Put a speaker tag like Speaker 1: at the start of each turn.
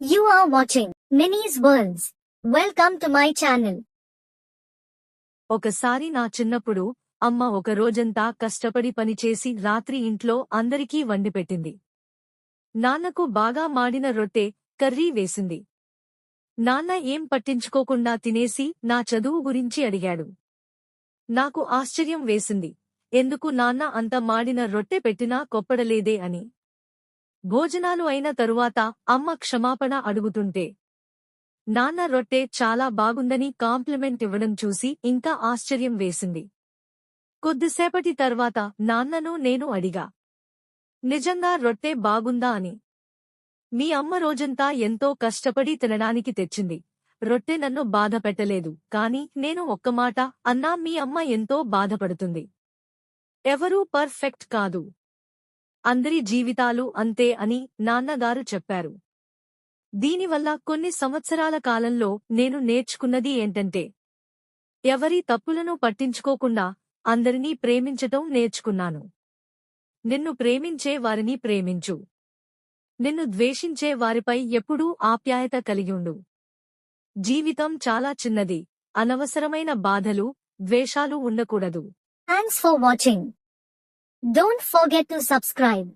Speaker 1: You are watching Minnie's Worlds. Welcome to my channel.
Speaker 2: ఒకసారి నా చిన్నప్పుడు అమ్మ ఒక రోజంతా కష్టపడి పనిచేసి రాత్రి ఇంట్లో అందరికీ వండిపెట్టింది. నాన్నకు బాగా మాడిన రొట్టె, కర్రీ వేసింది. నాన్న ఏం పట్టించుకోకుండా తినేసి నా చదువు గురించి అడిగాడు. నాకు ఆశ్చర్యం వేసింది. ఎందుకు నాన్న అంత మాడిన రొట్టె పెట్టినా కొప్పడలేదే అని. భోజనాలు అయిన తరువాత అమ్మ క్షమాపణ అడుగుతుంటే నాన్న రొట్టె చాలా బాగుందని కాంప్లిమెంట్ ఇవ్వడం చూసి ఇంకా ఆశ్చర్యం వేసింది. కొద్దిసేపటి తర్వాత నాన్నను నేను అడిగా, నిజంగా రొట్టె బాగుందా అని. మీ అమ్మ రోజంతా ఎంతో కష్టపడి తినడానికి తెచ్చింది. రొట్టె నన్ను బాధ పెట్టలేదు, కాని నేను ఒక్క మాట అన్నా మీ అమ్మ ఎంతో బాధపడుతుంది. ఎవరూ పర్ఫెక్ట్ కాదు. అందరి జీవితాలు అంతే అని నాన్నగారు చెప్పారు. దీనివల్ల కొన్ని సంవత్సరాల కాలంలో నేను నేర్చుకున్నది ఏంటంటే, ఎవరి తప్పులను పట్టించుకోకుండా అందరినీ ప్రేమించటం నేర్చుకున్నాను. నిన్ను ప్రేమించే వారిని ప్రేమించు. నిన్ను ద్వేషించే వారిపై ఎప్పుడూ ఆప్యాయత కలిగిఉండు. జీవితం చాలా చిన్నది. అనవసరమైన బాధలు, ద్వేషాలు ఉండకూడదు.
Speaker 1: Thanks for watching. Don't forget to subscribe.